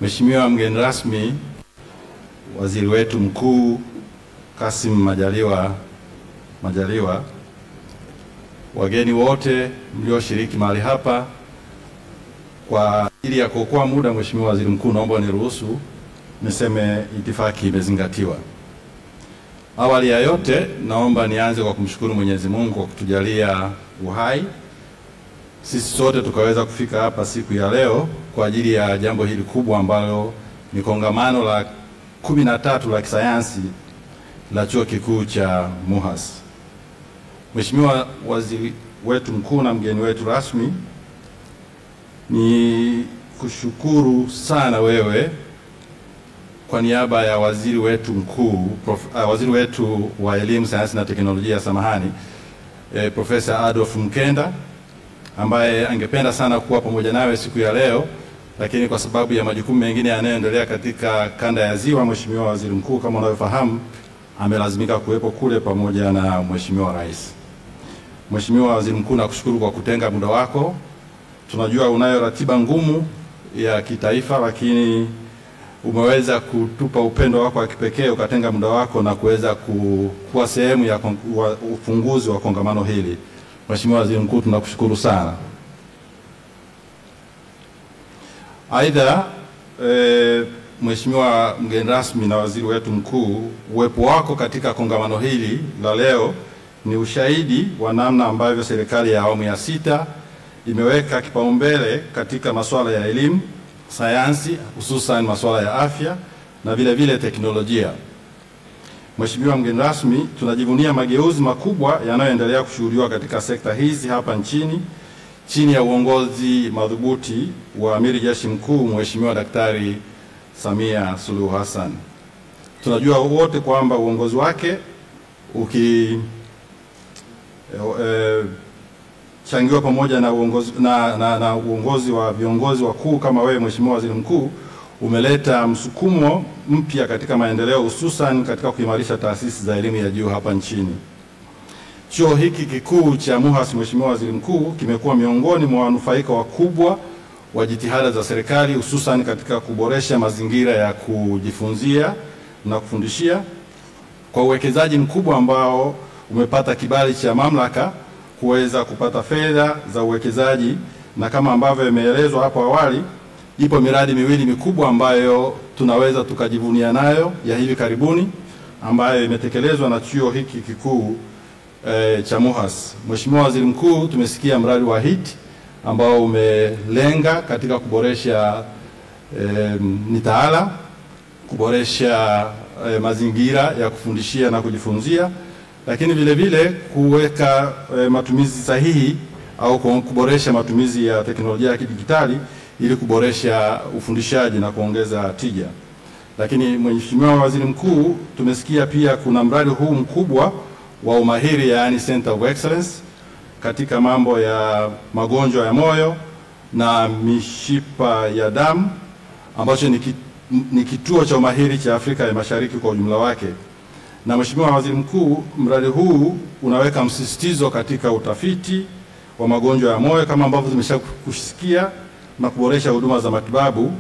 Mheshimiwa mgeni rasmi, waziri wetu mkuu Kassim Majaliwa, wageni wote mlioshiriki mahali hapa, kwa ajili ya kuokoa muda, Mheshimiwa Waziri Mkuu, naomba niruhusu niseme itifaki imezingatiwa. Awali ya yote, naomba nianze kwa kumshukuru Mwenyezi Mungu kwa kutujalia uhai sisi sote tukaweza kufika hapa siku ya leo kwa ajili ya jambo hili kubwa ambalo ni kongamano la 13 la kisayansi la Chuo Kikuu cha MUHAS. Mheshimiwa Waziri wetu mkuu na mgeni wetu rasmi, ni kushukuru sana wewe kwa niaba ya waziri wetu mkuu, waziri wetu wa elimu, sayansi na teknolojia, Profesa Adolf Mkenda, ambaye angependa sana kuwa pamoja nawe siku ya leo, lakini kwa sababu ya majukumu mengine yanayoendelea katika kanda ya Ziwa, Mheshimiwa Waziri Mkuu, kama unavyofahamu, amelazimika kuwepo kule pamoja na Mheshimiwa Rais. Mheshimiwa Waziri Mkuu, nakushukuru kwa kutenga muda wako. Tunajua unayo ratiba ngumu ya kitaifa, lakini umeweza kutupa upendo wako wa kipekee, ukatenga muda wako na kuweza kuwa sehemu ya ufunguzi wa kongamano hili. Mheshimiwa Waziri Mkuu, tunakushukuru sana. Aidha, Mheshimiwa mgeni rasmi na waziri wetu mkuu, uwepo wako katika kongamano hili la leo ni ushahidi wa namna ambavyo serikali ya awamu ya 6 imeweka kipaumbele katika masuala ya elimu, sayansi, hususan masuala ya afya na vile vile teknolojia. Mheshimiwa mgeni rasmi, tunajivunia mageuzi makubwa yanayoendelea kushuhudiwa katika sekta hizi hapa nchini chini ya uongozi madhubuti wa Amiri Jeshi Mkuu Mheshimiwa Daktari Samia Suluhu Hassan. Tunajua wote kwamba uongozi wake changiwa pamoja na uongozi wa viongozi wakuu kama wewe, Mheshimiwa Waziri Mkuu, umeleta msukumo mpya katika maendeleo, hususan katika kuimarisha taasisi za elimu ya juu hapa nchini. Chuo hiki kikuu cha MUHAS, Mheshimiwa Waziri Mkuu, kimekuwa miongoni mwa wanufaika wakubwa wa jitihada za serikali, hususan katika kuboresha mazingira ya kujifunzia na kufundishia kwa uwekezaji mkubwa ambao umepata kibali cha mamlaka kuweza kupata fedha za uwekezaji, na kama ambavyo imeelezwa hapo awali, ipo miradi miwili mikubwa ambayo tunaweza tukajivunia nayo ya hivi karibuni ambayo imetekelezwa na chuo hiki kikuu cha MUHAS. Mheshimiwa Waziri Mkuu, tumesikia mradi wa HIT ambao umelenga katika kuboresha mitaala, kuboresha mazingira ya kufundishia na kujifunzia, lakini vile vile kuweka matumizi sahihi au kuboresha matumizi ya teknolojia ya kidijitali ili kuboresha ufundishaji na kuongeza tija. Lakini Mheshimiwa Waziri Mkuu, tumesikia pia kuna mradi huu mkubwa wa umahiri, yaani Center of Excellence, katika mambo ya magonjwa ya moyo na mishipa ya damu, ambacho ni kituo cha umahiri cha Afrika ya Mashariki kwa ujumla wake. Na Mheshimiwa Waziri Mkuu, mradi huu unaweka msisitizo katika utafiti wa magonjwa ya moyo kama ambavyo tumeshakusikia, na kuboresha huduma za matibabu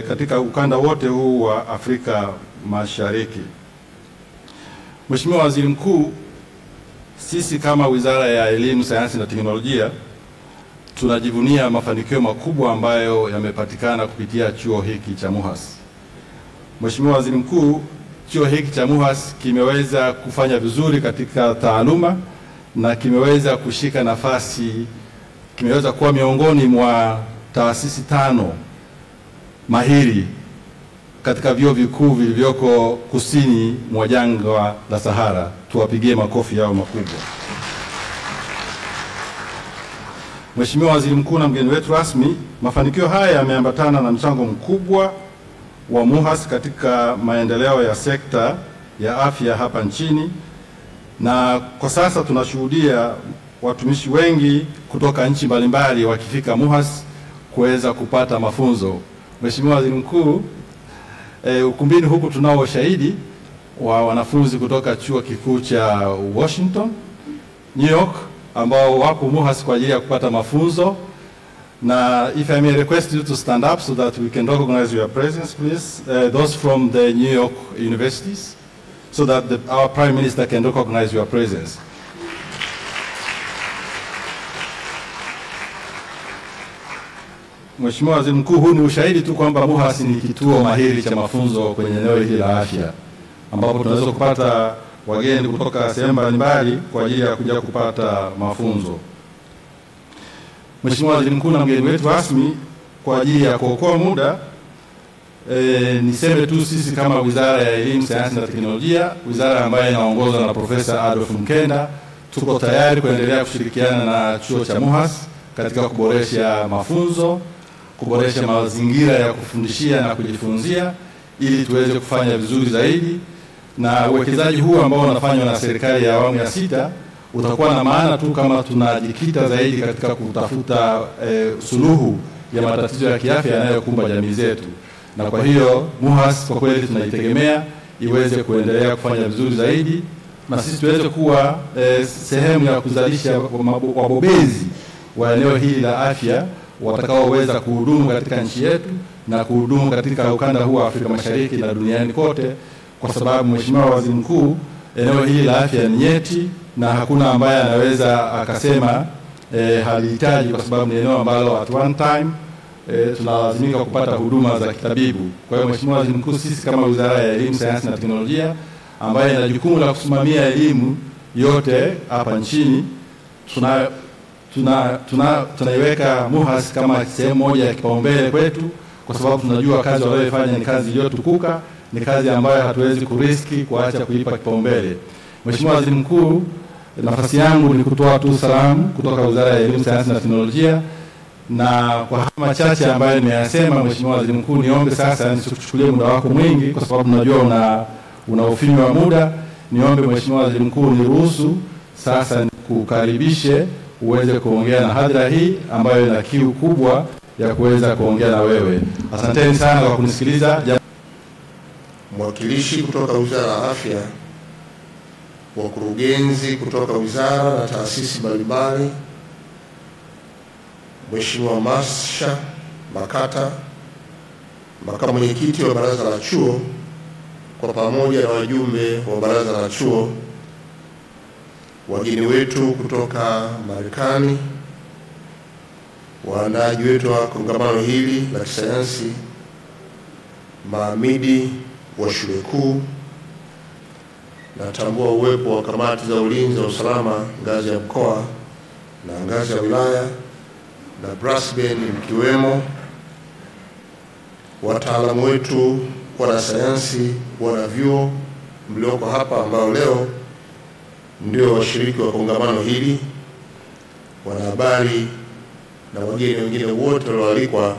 katika ukanda wote huu wa Afrika Mashariki. Mheshimiwa Waziri Mkuu, sisi kama Wizara ya Elimu, Sayansi na Teknolojia tunajivunia mafanikio makubwa ambayo yamepatikana kupitia chuo hiki cha MUHAS. Mheshimiwa Waziri Mkuu, chuo hiki cha MUHAS kimeweza kufanya vizuri katika taaluma na kimeweza kushika nafasi, kimeweza kuwa miongoni mwa taasisi 5 mahiri katika vyuo vikuu vilivyoko kusini mwa jangwa la Sahara. Tuwapigie makofi yao makubwa. Mheshimiwa Waziri Mkuu na mgeni wetu rasmi, mafanikio haya yameambatana na mchango mkubwa wa MUHAS katika maendeleo ya sekta ya afya hapa nchini, na kwa sasa tunashuhudia watumishi wengi kutoka nchi mbalimbali wakifika MUHAS kuweza kupata mafunzo. Mheshimiwa Waziri Mkuu, ukumbini huku tunao ushahidi wa wanafunzi kutoka chuo kikuu cha Washington, New York, ambao wapo MUHAS kwa ajili ya kupata mafunzo, Now, if I may request you to stand up so that we can recognize your presence, please. Those from the New York universities, so that our Prime Minister can recognize your presence. Mheshimiwa Waziri Mkuu, huu ni ushahidi tu kwamba MUHAS ni kituo mahiri cha mafunzo kwenye eneo hili la afya, ambapo tunaweza kupata wageni kutoka sehemu mbalimbali kwa ajili ya kuja kupata mafunzo. Mheshimiwa Waziri Mkuu na mgeni wetu rasmi, kwa ajili ya kuokoa muda, niseme tu sisi kama Wizara ya Elimu, Sayansi na Teknolojia, wizara ambayo inaongozwa na Profesa Adolf Mkenda, tuko tayari kuendelea kushirikiana na chuo cha MUHAS katika kuboresha mafunzo, kuboresha mazingira ya kufundishia na kujifunzia ili tuweze kufanya vizuri zaidi. Na uwekezaji huu ambao unafanywa na serikali ya awamu ya 6 utakuwa na maana tu kama tunajikita zaidi katika kutafuta suluhu ya matatizo ya kiafya yanayokumba jamii zetu. Na kwa hiyo MUHAS kwa kweli tunaitegemea iweze kuendelea kufanya vizuri zaidi, na sisi tuweze kuwa sehemu ya kuzalisha wabobezi wa eneo hili la afya watakaoweza kuhudumu katika nchi yetu na kuhudumu katika ukanda huu wa Afrika Mashariki na duniani kote, kwa sababu Mheshimiwa Waziri Mkuu, eneo hili la afya ni nyeti na hakuna ambaye anaweza akasema halihitaji, kwa sababu ni eneo ambalo at one time tunalazimika kupata huduma za kitabibu. Kwa hiyo Mheshimiwa Waziri Mkuu, sisi kama Wizara ya Elimu, Sayansi na Teknolojia ambayo ina jukumu la kusimamia elimu yote hapa nchini, tunaiweka MUHAS kama sehemu moja ya kipaumbele kwetu, kwa sababu tunajua kazi wanayofanya ni kazi iliyotukuka, ni kazi ambayo hatuwezi kuriski kuacha kuipa kipaumbele. Mheshimiwa Waziri Mkuu, nafasi yangu ni kutoa tu salamu kutoka Wizara ya Elimu, Sayansi na Teknolojia, na kwa haya machache ambayo nimeyasema, Mheshimiwa Waziri Mkuu, niombe sasa nisikuchukulie muda wako mwingi, kwa sababu najua una ufinyu wa muda. Niombe Mheshimiwa Waziri Mkuu niruhusu sasa kukaribishe uweze kuongea na hadhira hii ambayo ina kiu kubwa ya kuweza kuongea na wewe. Asanteni sana kwa kunisikiliza. Mwakilishi kutoka Wizara ya Afya, wakurugenzi kutoka wizara na taasisi mbalimbali, Mheshimiwa Masha Makata, makamu mwenyekiti wa baraza la chuo, kwa pamoja na wajumbe wa baraza la chuo, wageni wetu kutoka Marekani, waandaaji wetu wa kongamano hili la kisayansi, maamidi wa shule kuu, natambua uwepo wa kamati za ulinzi wa usalama ngazi ya mkoa na ngazi ya wilaya na brass band mkiwemo, wataalamu wetu, wanasayansi, wanavyuo mlioko hapa ambao leo ndio washiriki wa kongamano hili, wanahabari na wageni wengine wote walioalikwa,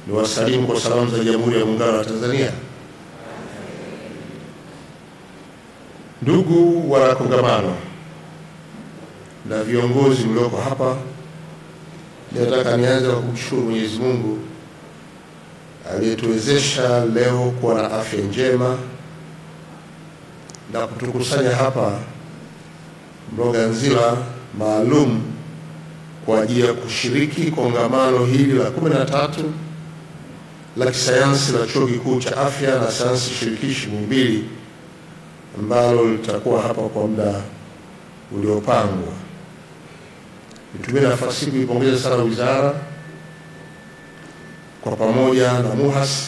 ni wasalimu kwa salamu za Jamhuri ya Muungano wa Tanzania. Ndugu wa kongamano na viongozi mlioko hapa, nataka nianze kwa kumshukuru Mwenyezi Mungu aliyetuwezesha leo kuwa na afya njema na kutukusanya hapa Mloganzila maalum kwa ajili ya kushiriki kongamano hili la 13 la kisayansi la Chuo Kikuu cha Afya na Sayansi Shirikishi Muhimbili, ambalo litakuwa hapa kwa muda uliopangwa. Nitumie nafasi hii kuipongeza sana wizara kwa pamoja na MUHAS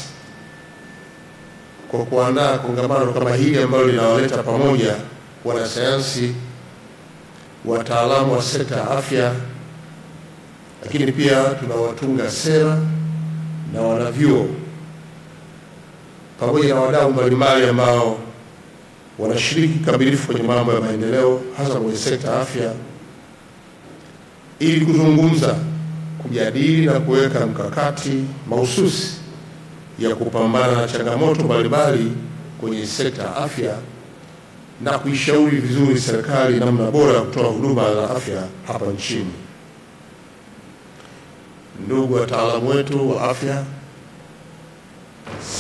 kwa kuandaa kongamano kama hili ambalo linawaleta pamoja wanasayansi, wataalamu wa sekta ya afya, lakini pia tunawatunga sera na wanavyuo pamoja na wadau mbalimbali ambao wanashiriki kikamilifu kwenye mambo ya maendeleo, hasa kwenye sekta ya afya, ili kuzungumza, kujadili na kuweka mkakati mahususi ya kupambana na changamoto mbalimbali kwenye sekta ya afya na kuishauri vizuri serikali namna bora ya kutoa huduma za afya hapa nchini. Ndugu wataalamu wetu wa afya,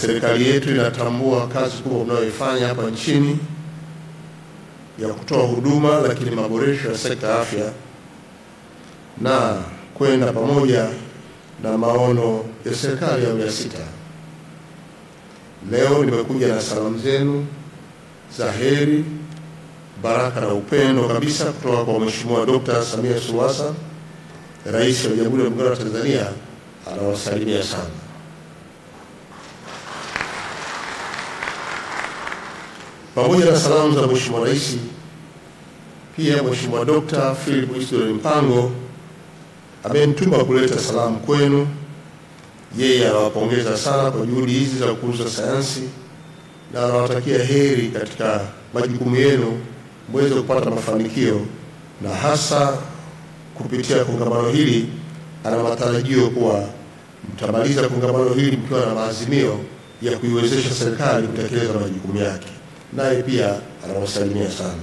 serikali yetu inatambua kazi kubwa mnayoifanya hapa nchini ya kutoa huduma, lakini maboresho ya sekta ya afya na kwenda pamoja na maono ya serikali ya awamu ya 6. Leo nimekuja na salamu zenu za heri, baraka na upendo kabisa kutoka kwa Mheshimiwa Dr. Samia Suluhu Hassan, Rais wa Jamhuri ya Muungano wa Tanzania. Anawasalimia sana. Pamoja na salamu za Mheshimiwa Rais, pia Mheshimiwa Dr. Philip Isdor Mpango amenituma kuleta salamu kwenu. Yeye anawapongeza sana kwa juhudi hizi za kukuza sayansi na anawatakia heri katika majukumu yenu, mweze kupata mafanikio, na hasa kupitia kongamano hili ana matarajio kuwa mtamaliza kongamano hili mkiwa na maazimio ya kuiwezesha serikali kutekeleza majukumu yake. Naye pia anawasalimia sana.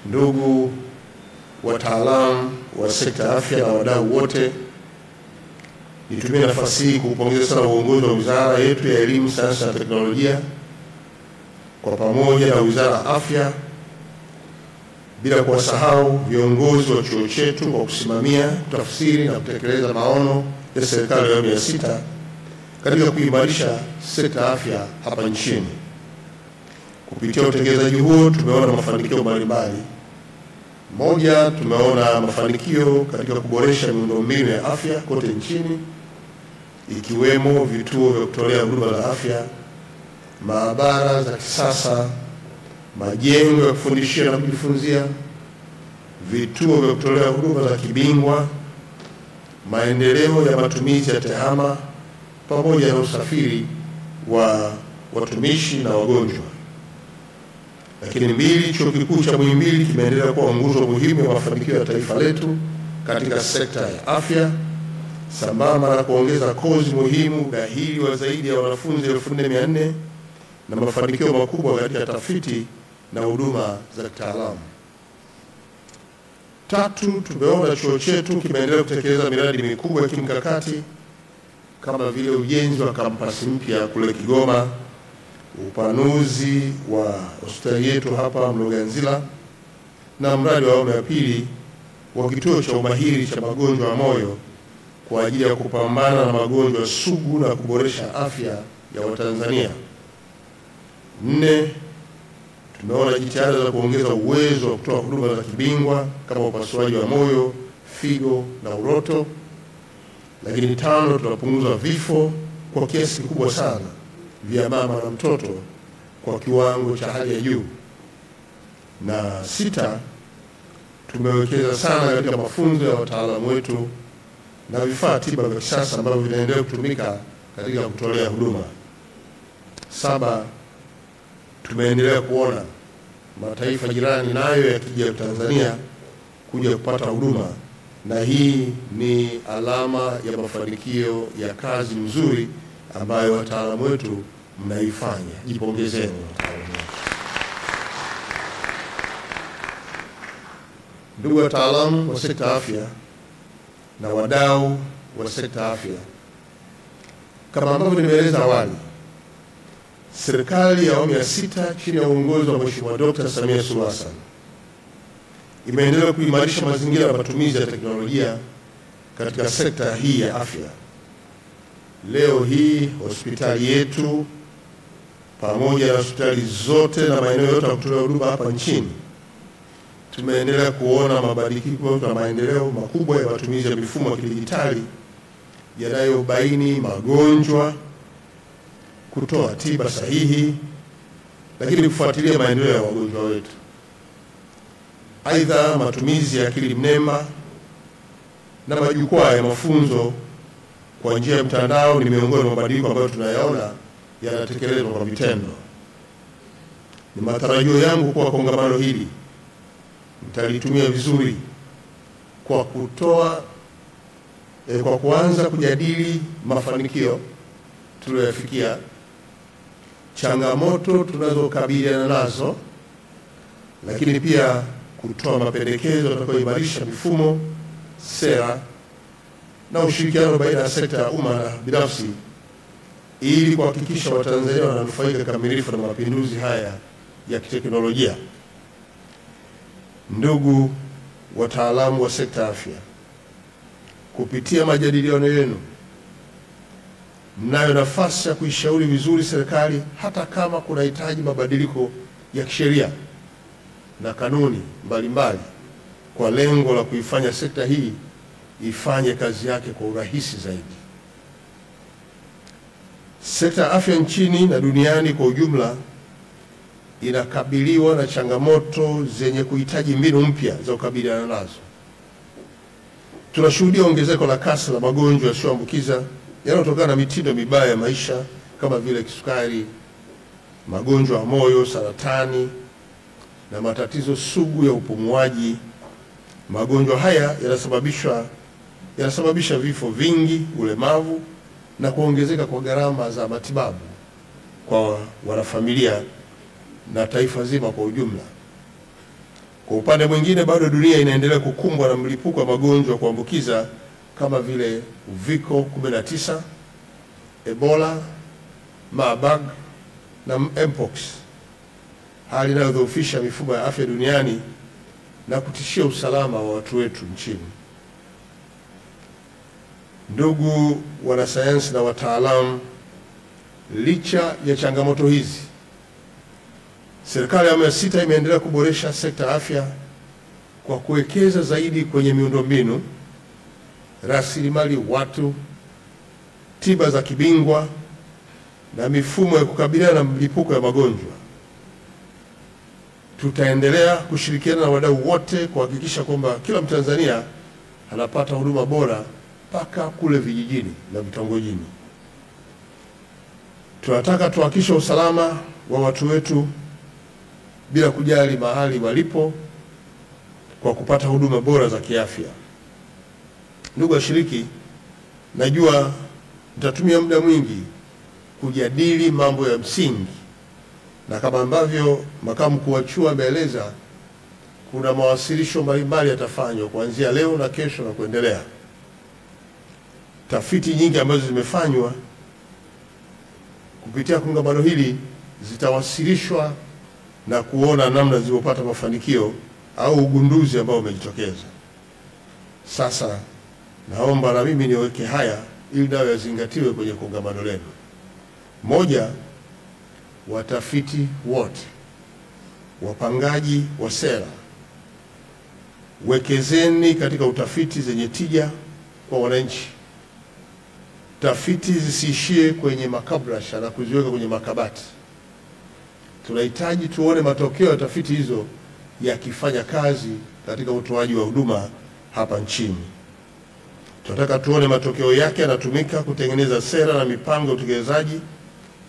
Ndugu wataalamu wa sekta ya afya na wadau wote, nitumie nafasi hii kupongeza sana uongozi wa wizara yetu ya Elimu, Sayansi na Teknolojia kwa pamoja na Wizara ya Afya, bila kuwasahau viongozi wa chuo chetu kwa kusimamia, kutafsiri na kutekeleza maono ya serikali ya awamu ya 6 katika kuimarisha sekta ya afya hapa nchini. Kupitia utekelezaji huo tumeona mafanikio mbalimbali. Moja, tumeona mafanikio katika kuboresha miundombinu ya afya kote nchini, ikiwemo vituo vya kutolea huduma za afya, maabara za kisasa, majengo ya kufundishia na kujifunzia, vituo vya kutolea huduma za kibingwa, maendeleo ya matumizi ya tehama, pamoja na usafiri wa watumishi na wagonjwa. Lakini mbili, Chuo Kikuu cha Muhimbili kimeendelea kuwa nguzo muhimu ya mafanikio ya taifa letu katika sekta ya afya, sambamba na kuongeza kozi muhimu dahili wa zaidi ya wanafunzi 1400 na mafanikio makubwa katika tafiti na huduma za kitaalamu. Tatu, tumeona chuo chetu kimeendelea kutekeleza miradi mikubwa ya kimkakati kama vile ujenzi wa kampasi mpya kule Kigoma, upanuzi wa hospitali yetu hapa Mloganzila, na mradi wa awamu ya 2 wa kituo cha umahiri cha magonjwa ya moyo kwa ajili ya kupambana na magonjwa sugu na kuboresha afya ya Watanzania. 4, tumeona jitihada za kuongeza uwezo wa kutoa huduma za kibingwa kama upasuaji wa moyo, figo na uroto. Lakini 5, tunapunguza vifo kwa kiasi kikubwa sana vya mama na mtoto kwa kiwango cha hali ya juu. Na 6, tumewekeza sana katika mafunzo ya wataalamu wetu na vifaa tiba vya kisasa ambavyo vinaendelea kutumika katika kutolea huduma. 7, tumeendelea kuona mataifa jirani nayo yakija Tanzania kuja kupata huduma, na hii ni alama ya mafanikio ya kazi nzuri ambayo wataalamu wetu mnaifanya. Jipongezeni wataalamu. Ndugu wataalamu wa sekta afya na wadau wa sekta afya, kama ambavyo nimeeleza awali, serikali ya awamu ya 6 chini ya uongozi wa Mheshimiwa Dr. Samia Suluhu Hassan imeendelea kuimarisha mazingira ya matumizi ya teknolojia katika sekta hii ya afya. Leo hii hospitali yetu pamoja na hospitali zote na maeneo yote ya kutolea huduma hapa nchini tumeendelea kuona mabadiliko na maendeleo makubwa ya matumizi ya mifumo ya kidijitali yanayobaini magonjwa, kutoa tiba sahihi, lakini kufuatilia maendeleo ya wagonjwa wetu. Aidha, matumizi ya akili mnemba na majukwaa ya mafunzo kwa njia ya mtandao ni miongoni mwa mabadiliko ambayo tunayaona yanatekelezwa kwa vitendo. Ni matarajio yangu kwa kongamano hili mtalitumia vizuri kwa kuanza kujadili mafanikio tuliyoyafikia, changamoto tunazokabiliana nazo, lakini pia kutoa mapendekezo yatakayoimarisha mifumo, sera na ushirikiano baina ya sekta ya umma na binafsi ili kuhakikisha Watanzania wananufaika kikamilifu na mapinduzi haya ya kiteknolojia. Ndugu wataalamu wa sekta ya afya, kupitia majadiliano yenu mnayo nafasi ya kuishauri vizuri serikali, hata kama kunahitaji mabadiliko ya kisheria na kanuni mbalimbali kwa lengo la kuifanya sekta hii ifanye kazi yake kwa urahisi zaidi. Sekta ya afya nchini na duniani kwa ujumla inakabiliwa na changamoto zenye kuhitaji mbinu mpya za kukabiliana nazo. Tunashuhudia ongezeko la kasi la magonjwa yasiyoambukiza yanayotokana na mitindo mibaya ya maisha kama vile kisukari, magonjwa ya moyo, saratani na matatizo sugu ya upumuaji. Magonjwa haya yanasababisha vifo vingi, ulemavu na kuongezeka kwa gharama za matibabu kwa wanafamilia na taifa zima kwa ujumla. Kwa upande mwingine, bado dunia inaendelea kukumbwa na mlipuko wa magonjwa ya kuambukiza kama vile uviko 19, Ebola, Marburg na Mpox, hali inayodhoofisha mifumo ya afya duniani na kutishia usalama wa watu wetu nchini. Ndugu wanasayansi na wataalamu, licha ya changamoto hizi, serikali ya awamu ya 6 imeendelea kuboresha sekta ya afya kwa kuwekeza zaidi kwenye miundombinu, rasilimali watu, tiba za kibingwa na mifumo ya kukabiliana na mlipuko ya magonjwa. Tutaendelea kushirikiana na wadau wote kuhakikisha kwamba kila Mtanzania anapata huduma bora mpaka kule vijijini na vitongojini. Tunataka tuhakikishe usalama wa watu wetu bila kujali mahali walipo kwa kupata huduma bora za kiafya. Ndugu washiriki, najua nitatumia muda mwingi kujadili mambo ya msingi, na kama ambavyo makamu mkuu wa chuo ameeleza, kuna mawasilisho mbalimbali yatafanywa kuanzia leo na kesho na kuendelea. Tafiti nyingi ambazo zimefanywa kupitia kongamano hili zitawasilishwa na kuona namna zilizopata mafanikio au ugunduzi ambao umejitokeza. Sasa naomba na mimi niweke haya ili nayo yazingatiwe kwenye kongamano lenu. Moja, watafiti wote, wapangaji wa sera, wekezeni katika utafiti zenye tija kwa wananchi. Tafiti zisiishie kwenye makabrasha na kuziweka kwenye makabati. Tunahitaji tuone matokeo ya tafiti hizo yakifanya kazi katika utoaji wa huduma hapa nchini. Tunataka tuone matokeo yake yanatumika kutengeneza sera na mipango ya utekelezaji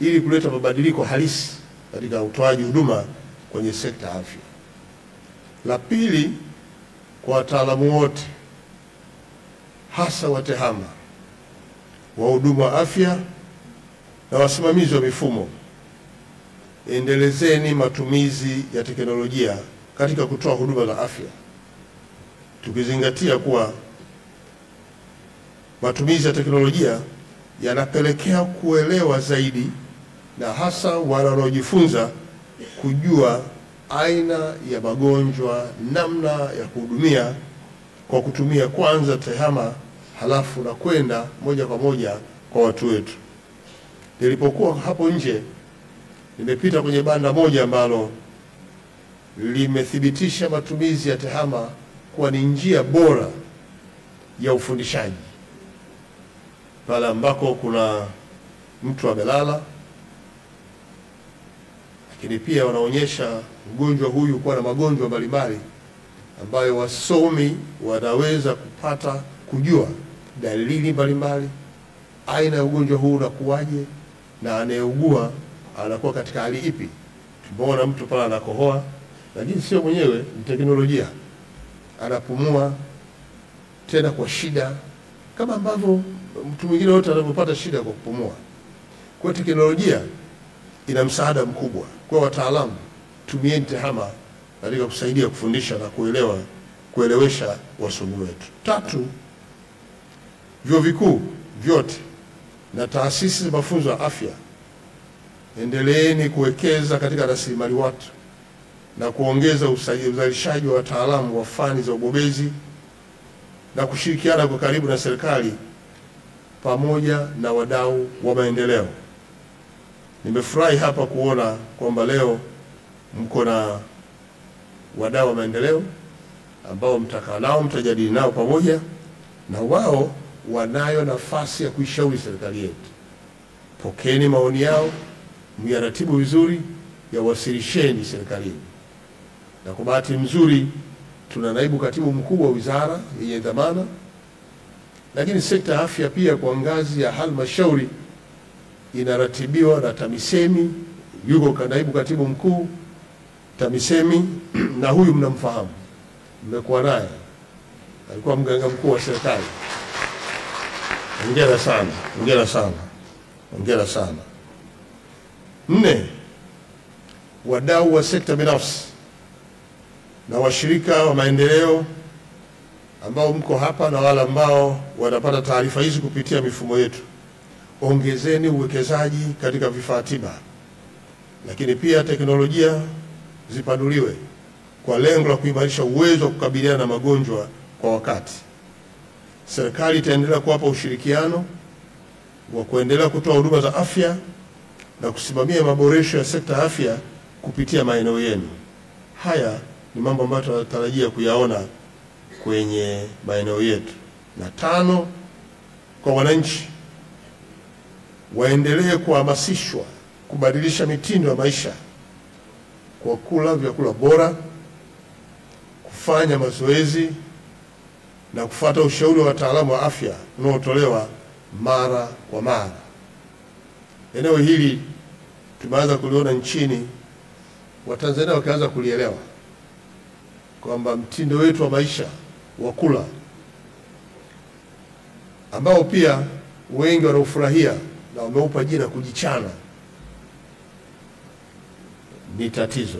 ili kuleta mabadiliko halisi katika utoaji huduma kwenye sekta ya afya. La pili, kwa wataalamu wote, hasa watehama, wahudumu wa afya na wasimamizi wa mifumo, endelezeni matumizi ya teknolojia katika kutoa huduma za afya, tukizingatia kuwa matumizi ya teknolojia yanapelekea kuelewa zaidi na hasa wale wanaojifunza kujua aina ya magonjwa, namna ya kuhudumia kwa kutumia kwanza tehama, halafu na kwenda moja kwa moja kwa watu wetu. Nilipokuwa hapo nje, nimepita kwenye banda moja ambalo limethibitisha matumizi ya tehama kuwa ni njia bora ya ufundishaji. Pale ambako kuna mtu amelala, lakini pia wanaonyesha mgonjwa huyu kuwa na magonjwa mbalimbali ambayo wasomi wanaweza kupata kujua dalili mbalimbali, aina ya ugonjwa huu unakuwaje na anayeugua anakuwa katika hali ipi. Tumeona mtu pale anakohoa, lakini sio mwenyewe, ni teknolojia. Anapumua tena kwa shida kama ambavyo mtu mwingine wote anapopata shida kwa kupumua. Kwa teknolojia ina msaada mkubwa. Kwa wataalamu, tumieni tehama katika kusaidia kufundisha na kuelewesha wasomi wetu. Tatu, vyuo vikuu vyote na taasisi za mafunzo ya afya, endeleeni kuwekeza katika rasilimali watu na kuongeza uzalishaji wa wataalamu wa fani za ubobezi na kushirikiana kwa karibu na serikali pamoja na wadau wa maendeleo. Nimefurahi hapa kuona kwamba leo mko na wadau wa maendeleo ambao mtakaa nao, mtajadili nao pamoja, na wao wanayo nafasi ya kuishauri serikali yetu. Pokeni maoni yao, myaratibu vizuri, yawasilisheni serikalini. Na kwa bahati nzuri tuna naibu katibu mkuu wa wizara yenye dhamana, lakini sekta ya afya pia kwa ngazi ya halmashauri inaratibiwa na TAMISEMI. Yuko naibu katibu mkuu TAMISEMI, na huyu mnamfahamu, mmekuwa naye, alikuwa mganga mkuu wa serikali. Hongera sana, hongera sana, hongera sana. 4, wadau wa sekta binafsi na washirika wa maendeleo ambao mko hapa na wale ambao wanapata taarifa hizi kupitia mifumo yetu, ongezeni uwekezaji katika vifaa tiba, lakini pia teknolojia zipanuliwe kwa lengo la kuimarisha uwezo wa kukabiliana na magonjwa kwa wakati. Serikali itaendelea kuwapa ushirikiano wa kuendelea kutoa huduma za afya na kusimamia maboresho ya sekta ya afya kupitia maeneo yenu. Haya ni mambo ambayo tunatarajia kuyaona kwenye maeneo yetu. Na 5, kwa wananchi waendelee kuhamasishwa kubadilisha mitindo ya maisha kwa kula vyakula bora, kufanya mazoezi na kufuata ushauri wa wataalamu wa afya unaotolewa mara kwa mara. Eneo hili tumeanza kuliona nchini, Watanzania wakaanza kulielewa kwamba mtindo wetu wa maisha wa kula ambao pia wengi wanaufurahia na wameupa jina kujichana ni tatizo.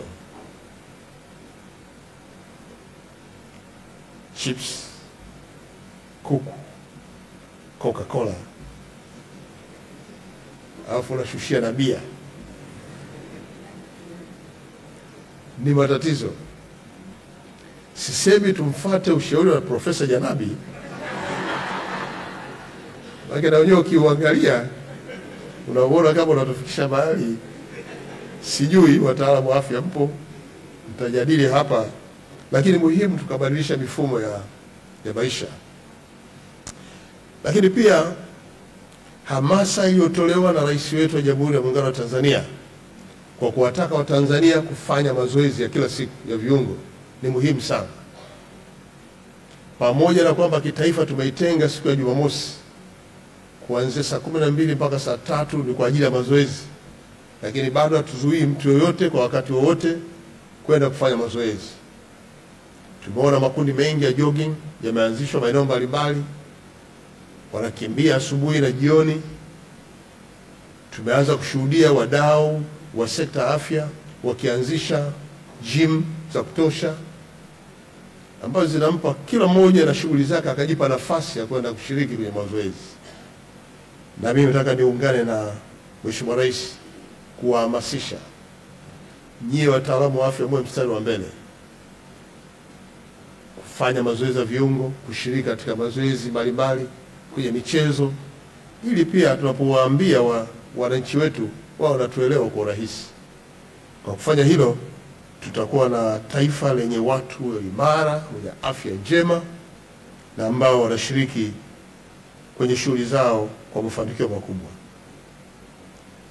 Chips, kuku, Coca-Cola, alafu unashushia na bia, ni matatizo. Sisemi tumfuate ushauri wa Profesa Janabi, lakini na wenyewe ukiuangalia unaona kama unatufikisha mahali, sijui wataalamu wa afya mpo, mtajadili hapa, lakini muhimu tukabadilisha mifumo ya maisha. Lakini pia hamasa iliyotolewa na Rais wetu wa Jamhuri ya Muungano wa Tanzania kwa kuwataka Watanzania kufanya mazoezi ya kila siku ya viungo ni muhimu sana. Pamoja na kwamba kitaifa tumeitenga siku ya Jumamosi kuanzia saa 12 mpaka saa 3 ni kwa ajili ya mazoezi, lakini bado hatuzuii mtu yoyote kwa wakati wowote kwenda kufanya mazoezi. Tumeona makundi mengi ya jogging yameanzishwa maeneo mbalimbali, wanakimbia asubuhi na jioni. Tumeanza kushuhudia wadau wa sekta afya wakianzisha gym za kutosha ambazo zinampa kila mmoja na shughuli zake akajipa nafasi ya kwenda kushiriki kwenye mazoezi. Na mimi nataka niungane na Mheshimiwa Rais kuwahamasisha nyie wataalamu wa afya mwe mstari wa mbele kufanya mazoezi ya viungo, kushiriki katika mazoezi mbalimbali kwenye michezo, ili pia tunapowaambia wananchi wetu wao wanatuelewa kwa urahisi. Kwa kufanya hilo tutakuwa na taifa lenye watu imara, wenye afya njema na ambao wanashiriki kwenye shughuli zao kwa mafanikio makubwa.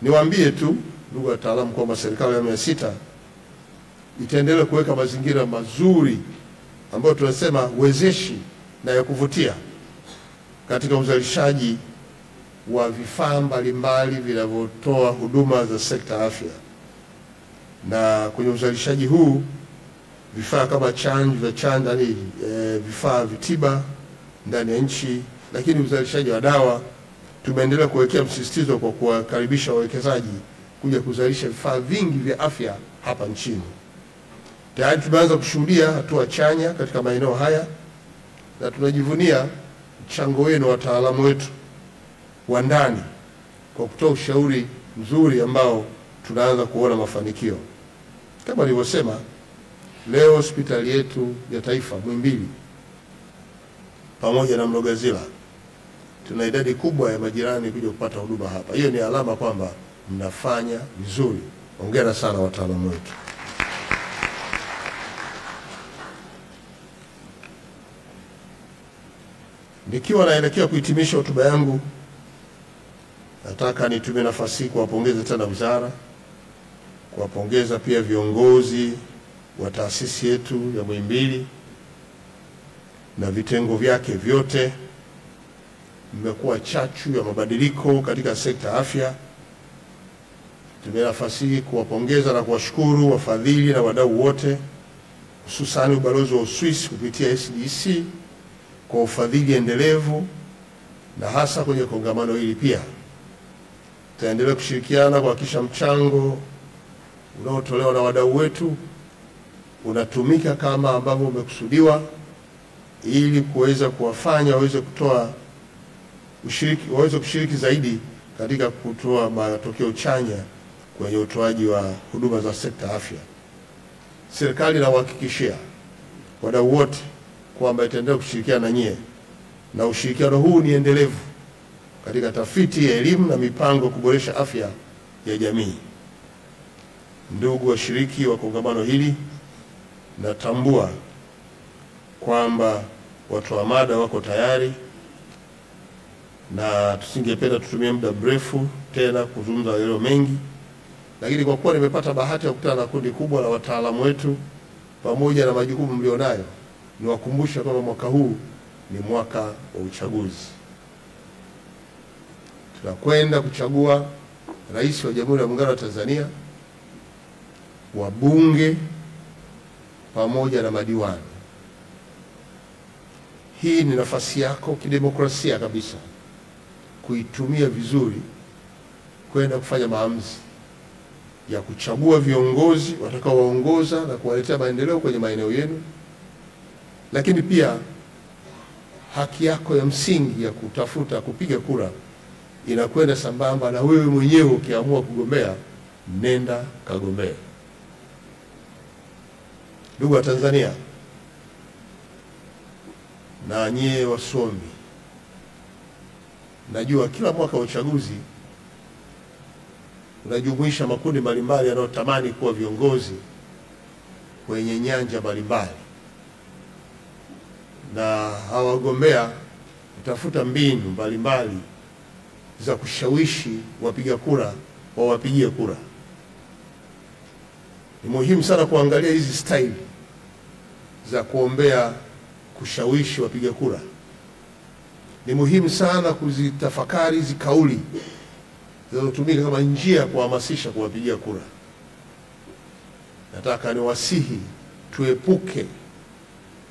Niwaambie tu ndugu wataalamu kwamba serikali ya 6 itaendelea kuweka mazingira mazuri ambayo tunasema wezeshi na ya kuvutia katika uzalishaji wa vifaa mbalimbali vinavyotoa huduma za sekta afya. Na kwenye uzalishaji huu vifaa kama vifaa vitiba ndani ya nchi, lakini uzalishaji wa dawa tumeendelea kuwekea msisitizo kwa kuwakaribisha wawekezaji kuja kuzalisha vifaa vingi vya afya hapa nchini. Tayari tumeanza kushuhudia hatua chanya katika maeneo haya na tunajivunia mchango wenu wataalamu wetu wa ndani kwa kutoa ushauri mzuri ambao tunaanza kuona mafanikio. Kama nilivyosema, leo hospitali yetu ya taifa Muhimbili pamoja na Mloganzila tuna idadi kubwa ya majirani kuja kupata huduma hapa. Hiyo ni alama kwamba mnafanya vizuri. Hongera sana wataalamu wetu. Nikiwa naelekea kuhitimisha hotuba yangu, nataka nitumie nafasi hii kuwapongeza tena wizara, kuwapongeza pia viongozi wa taasisi yetu ya Muhimbili na vitengo vyake vyote. Mmekuwa chachu ya mabadiliko katika sekta afya. Nitumie nafasi hii kuwapongeza na kuwashukuru wafadhili na wadau wote, hususan ubalozi wa Uswisi kupitia SDC kwa ufadhili endelevu na hasa kwenye kongamano hili. Pia tutaendelea kushirikiana kuhakikisha mchango unaotolewa na wadau wetu unatumika kama ambavyo umekusudiwa, ili kuweza kuwafanya waweze kushiriki zaidi katika kutoa matokeo chanya kwenye utoaji wa huduma za sekta afya. Serikali inawahakikishia wadau wote kwamba itaendelea kushirikiana na nyie, na ushirikiano huu ni endelevu katika tafiti ya elimu na mipango kuboresha afya ya jamii. Ndugu washiriki wa kongamano hili, natambua kwamba watu wa mada wako tayari, na tusingependa tutumie muda mrefu tena kuzungumza yale mengi, lakini kwa kuwa nimepata bahati ya kukutana na kundi kubwa la wataalamu wetu pamoja na majukumu mlionayo, niwakumbusha kwamba mwaka huu ni mwaka wa uchaguzi. Tunakwenda kuchagua rais wa Jamhuri ya Muungano wa Tanzania, wabunge pamoja na madiwani. Hii ni nafasi yako kidemokrasia kabisa kuitumia vizuri, kwenda kufanya maamuzi ya kuchagua viongozi watakaowaongoza na kuwaletea maendeleo kwenye maeneo yenu. Lakini pia haki yako ya msingi ya kutafuta kupiga kura inakwenda sambamba na wewe mwenyewe ukiamua kugombea, nenda kagombea. Ndugu wa Tanzania na nyie wasomi, najua kila mwaka wa uchaguzi unajumuisha makundi mbalimbali yanayotamani kuwa viongozi kwenye nyanja mbalimbali, na hawa wagombea utafuta mbinu mbalimbali za kushawishi wapiga kura wawapigie kura. Ni muhimu sana kuangalia hizi style za kuombea kushawishi wapiga kura. Ni muhimu sana kuzitafakari hizi kauli zinazotumika kama njia ya kuhamasisha kuwapigia kura. Nataka niwasihi tuepuke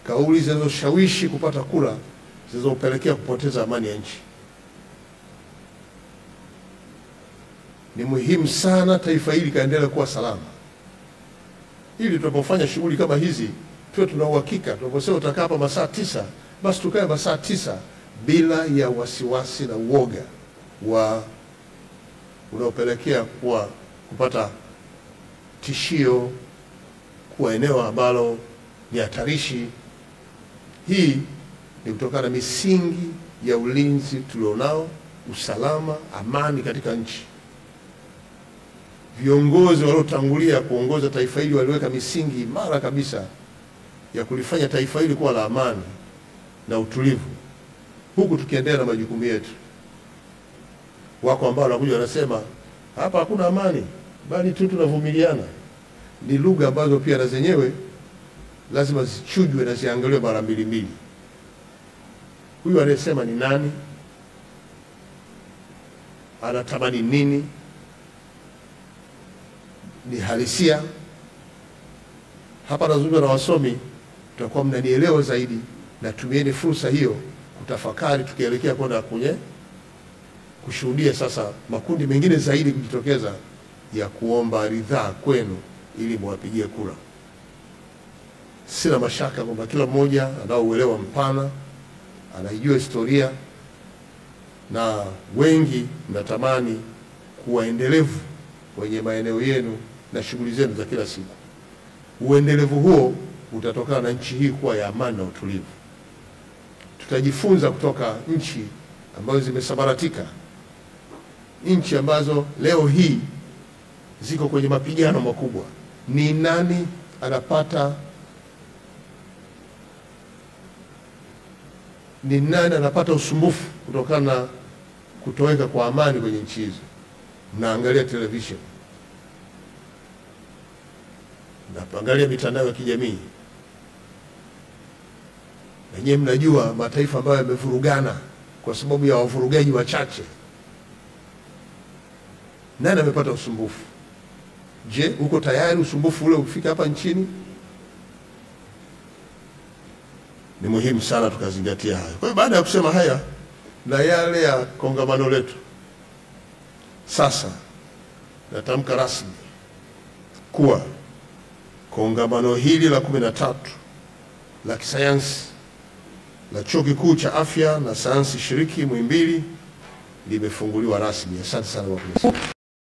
kauli zinazoshawishi kupata kura zinazopelekea kupoteza amani ya nchi. Ni muhimu sana taifa hili kaendelea kuwa salama, ili tunapofanya shughuli kama hizi tuwe tuna uhakika. Tunaposema utakaa hapa masaa 9, basi tukae masaa 9 bila ya wasiwasi na uoga unaopelekea kupata tishio, kuwa eneo ambalo ni hatarishi. Hii ni kutokana na misingi ya ulinzi tulionao, usalama, amani katika nchi. Viongozi waliotangulia kuongoza taifa hili waliweka misingi imara kabisa ya kulifanya taifa hili kuwa la amani na utulivu, huku tukiendelea na majukumu yetu. Wako ambao wanakuja wanasema hapa hakuna amani, bali tu tunavumiliana. Ni lugha ambazo pia na zenyewe lazima zichujwe na ziangaliwe mara mbili. Huyu anayesema ni nani? Anatamani nini? Ni halisia? Hapa nazungumza na wasomi, tutakuwa mnanielewa zaidi, na tumieni fursa hiyo kutafakari, tukielekea kwenda kwenye kushuhudia sasa makundi mengine zaidi kujitokeza ya kuomba ridhaa kwenu ili muwapigie kura. Sina mashaka kwamba kila mmoja anaouelewa mpana, anaijua historia, na wengi mnatamani kuwa endelevu kwenye maeneo yenu na shughuli zenu za kila siku. Uendelevu huo utatokana na nchi hii kuwa ya amani na utulivu. Tutajifunza kutoka nchi ambazo zimesambaratika, nchi ambazo leo hii ziko kwenye mapigano makubwa. Ni nani anapata usumbufu kutokana na kutoweka kwa amani kwenye nchi hizo? Mnaangalia television, mnaangalia mitandao ya kijamii, na nyinyi mnajua mataifa ambayo yamevurugana kwa sababu ya wavurugaji wachache. Nani amepata usumbufu? Je, uko tayari usumbufu ule ufike hapa nchini? Ni muhimu sana tukazingatia hayo. Kwa hiyo baada ya kusema haya na yale ya kongamano letu, sasa natamka rasmi kuwa kongamano hili la 13 la kisayansi la Chuo Kikuu cha Afya na Sayansi Shiriki Muhimbili limefunguliwa rasmi. Asante sana kwa kunisikia.